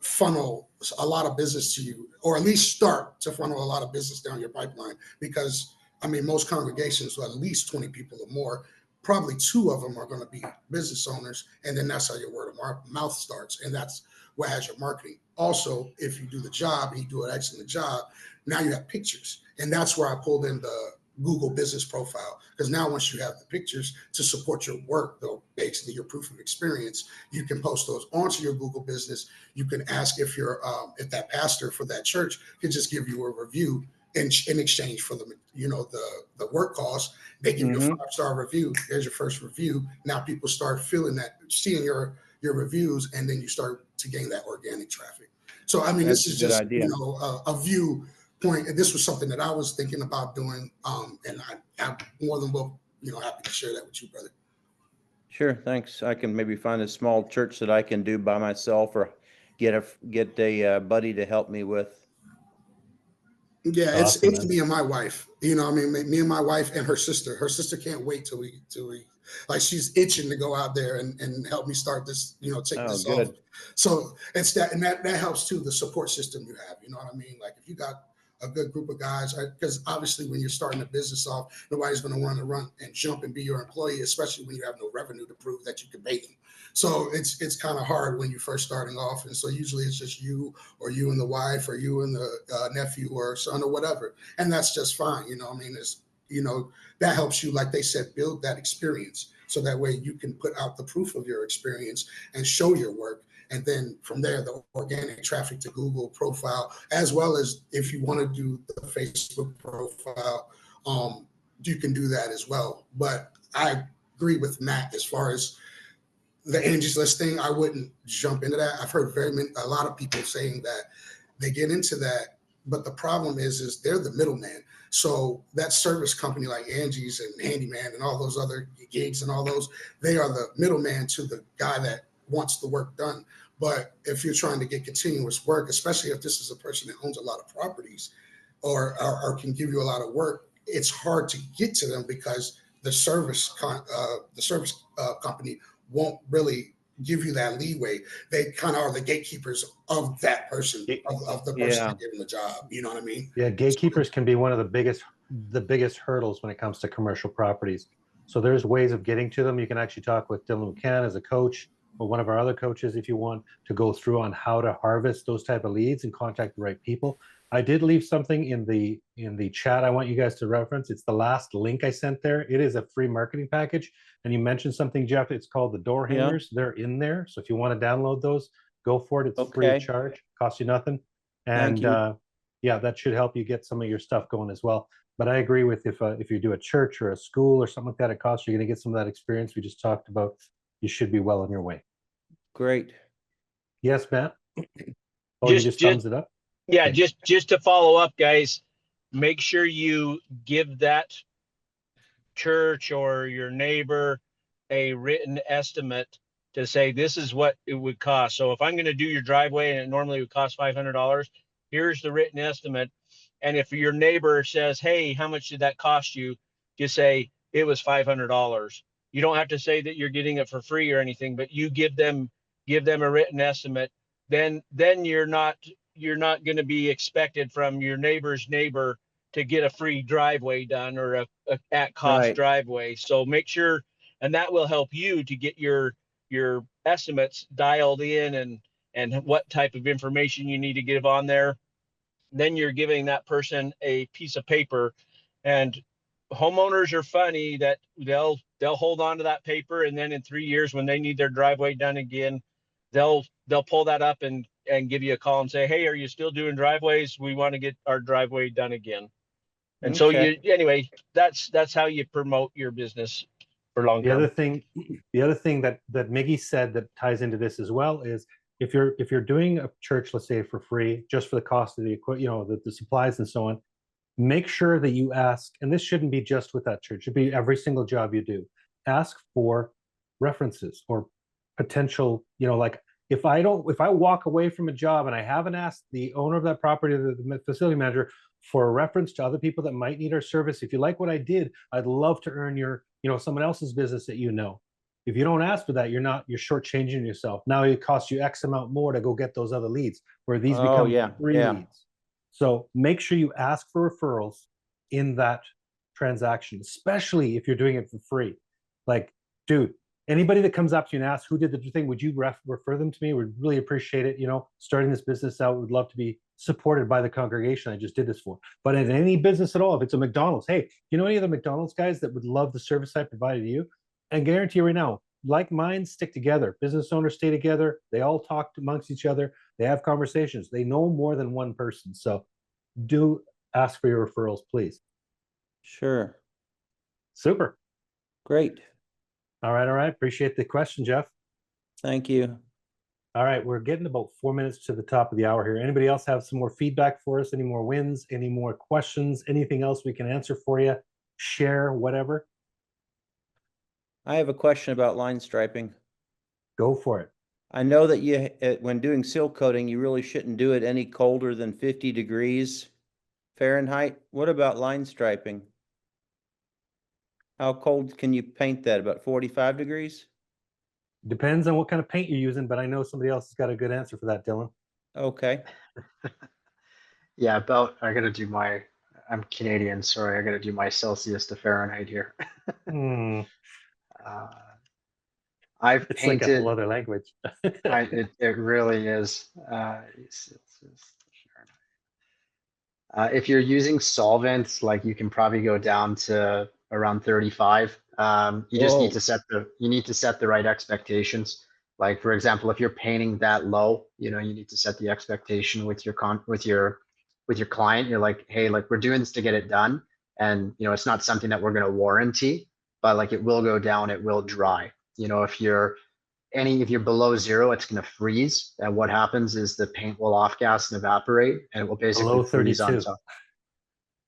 funnel a lot of business to you, or at least start to funnel a lot of business down your pipeline. Because, most congregations with at least 20 people or more, probably 2 of them are going to be business owners. And then that's how your word of mouth starts. And that's what has your marketing. Also, if you do the job and you do an excellent job, now you have pictures. And that's where I pulled in the Google business profile. Because now once you have the pictures to support your work, though, basically your proof of experience, you can post those onto your Google business. You can ask if that pastor for that church can just give you a review in exchange for the work costs. They give you a 5-star review. There's your first review. Now people start feeling that, seeing your reviews, and then you start to gain that organic traffic. So this is just a view point. And this was something that I was thinking about doing. And I'm more than well, happy to share that with you, brother. Sure, thanks. I can maybe find a small church that I can do by myself, or get a buddy to help me with. Yeah, Awesome, it's man. me and my wife. Me and my wife and her sister. Her sister can't wait till we like, she's itching to go out there and help me start this, take this off. So it's that, and that helps too, the support system you have. You know what I mean? Like, if you got a good group of guys, because obviously when you're starting a business off, nobody's going to want to run and jump and be your employee, especially when you have no revenue to prove that you can pay them. So it's kind of hard when you're first starting off. And so usually it's just you, or you and the wife, or you and the nephew or son, or whatever. And that's just fine. It's, that helps you, like they said, build that experience. So that way you can put out the proof of your experience and show your work. And then from there, the organic traffic to Google profile, as well as if you want to do the Facebook profile, you can do that as well. But I agree with Matt as far as the Angie's List thing. I wouldn't jump into that. I've heard a lot of people saying that they get into that, but the problem is they're the middleman. So that service company like Angie's and Handyman and all those other gigs and all those, they are the middleman to the guy that wants the work done. But if you're trying to get continuous work, especially if this is a person that owns a lot of properties or can give you a lot of work, it's hard to get to them because the service company won't really give you that leeway. They kind of are the gatekeepers of that person, of the person that gave them the job. You know what I mean? Yeah, gatekeepers can be one of the biggest hurdles when it comes to commercial properties. So there's ways of getting to them. You can actually talk with Dylan McCann as a coach. or one of our other coaches if you want to go through on how to harvest those type of leads and contact the right people. I did leave something in the chat I want you guys to reference. It's the last link I sent there. It is a free marketing package. And you mentioned something, Jeff, it's called the door Yeah. hangers. They're in there. So if you want to download those, go for it. It's free of Okay. charge, costs you nothing. Thank And you. yeah, that should help you get some of your stuff going as well. But I agree with if you do a church or a school or something like that, it costs you're going to get some of that experience we just talked about. You should be well on your way. Great. Yes, Matt. Oh, you just thumbs it up. Yeah, Okay. just to follow up, guys, make sure you give that church or your neighbor a written estimate to say this is what it would cost. So if I'm going to do your driveway and it normally would cost $500, here's the written estimate. And if your neighbor says, hey, how much did that cost you? Just say it was $500. You don't have to say that you're getting it for free or anything, but you give them a written estimate. Then you're not going to be expected from your neighbor's neighbor to get a free driveway done or a at cost Right. driveway. So make sure, and that will help you to get your estimates dialed in and what type of information you need to give on there. Then you're giving that person a piece of paper, and homeowners are funny that they'll hold on to that paper, and then in 3 years when they need their driveway done again, they'll pull that up and give you a call and say, hey, are you still doing driveways? We want to get our driveway done again. And so Okay. anyway, that's how you promote your business for long The term. other thing that Miggy said that ties into this as well is if you're doing a church, let's say for free, just for the cost of the equipment, the supplies and so on, make sure that you ask, and this shouldn't be just with that church, it should be every single job you do. Ask for references or potential, like if I walk away from a job and I haven't asked the owner of that property, the facility manager, for a reference to other people that might need our service, if you like what I did, I'd love to earn your, someone else's business that you know. If you don't ask for that, you're shortchanging yourself. Now it costs you X amount more to go get those other leads, where these Oh, become yeah, free yeah. leads. So make sure you ask for referrals in that transaction, especially if you're doing it for free. Like, dude, anybody that comes up to you and asks who did the thing, would you refer them to me? We'd really appreciate it. Starting this business out, would love to be supported by the congregation I just did this for. But in any business at all, if it's a McDonald's, hey, any of the McDonald's guys that would love the service I provided you? And guarantee you right now, like minds stick together. Business owners stay together. They all talk amongst each other. They have conversations. They know more than one person. So do ask for your referrals, please. Sure. Super. Great. All right. Appreciate the question, Jeff. Thank you. All right. We're getting about 4 minutes to the top of the hour here. Anybody else have some more feedback for us? Any more wins? Any more questions? Anything else we can answer for you? Share, whatever? I have a question about line striping. Go for it. I know that when doing seal coating, you really shouldn't do it any colder than 50 degrees Fahrenheit. What about line striping? How cold can you paint that? About 45 degrees? Depends on what kind of paint you're using, but I know somebody else has got a good answer for that, Dylan. Okay. Yeah, I'm Canadian, sorry, I gotta do my Celsius to Fahrenheit here. I've It's like a painted, whole other language. it really is. If you're using solvents, like you can probably go down to around 35. You just need to set the right expectations. Like for example, if you're painting that low, you need to set the expectation with your client. You're like, hey, like we're doing this to get it done, and it's not something that we're going to warranty, but like it will go down, it will dry. If you're below 0, it's going to freeze. And what happens is the paint will off gas and evaporate, and it will basically Below freeze on 32. top.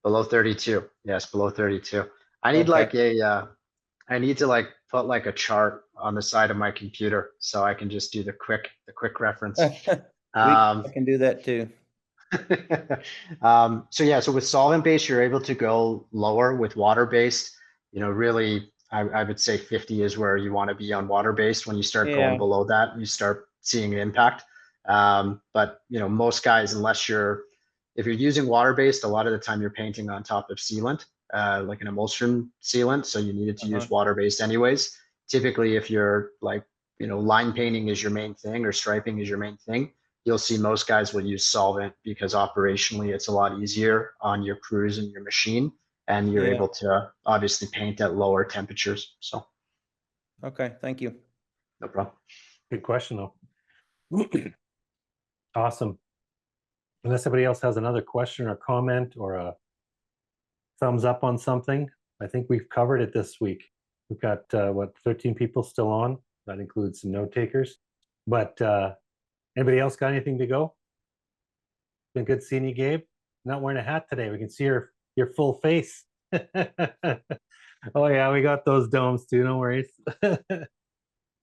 Below 32. Yes, below 32. I need I need to like put like a chart on the side of my computer so I can just do the quick reference. I can do that too. So with solvent based, you're able to go lower. With water based, really, I would say 50 is where you want to be on water based. When you start going below that, you start seeing an impact. But most guys, if you're using water based, a lot of the time you're painting on top of sealant, like an emulsion sealant. So you needed to use water based anyways. Typically, if you're like line painting is your main thing or striping is your main thing, you'll see most guys will use solvent because operationally it's a lot easier on your crews and your machine, and you're Yeah. able to obviously paint at lower temperatures. So Okay, thank you. no problem. Good question, though. Awesome. Unless somebody else has another question or comment or a thumbs up on something, I think we've covered it this week. We've got, 13 people still on. That includes some note takers. But anybody else got anything to go? Been good seeing you, Gabe. Not wearing a hat today. We can see your full face. Oh yeah, we got those domes too. No worries.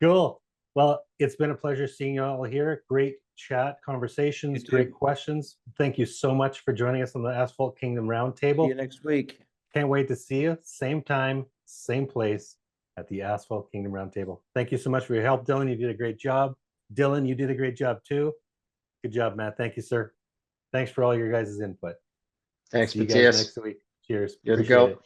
Cool. Well, it's been a pleasure seeing you all here. Great chat, conversations, You too. great questions. Thank you so much for joining us on the Asphalt Kingdom See you Roundtable. next week. Can't wait to see you. Same time, same place at the Asphalt Kingdom Roundtable. Thank you so much for your help, Dylan. You did a great job. Dylan, you did a great job too. Good job, Matt. Thank you, sir. Thanks for all your guys' input. Thanks, See you guys Matthias. next week. Cheers. You're the Appreciate goat. it.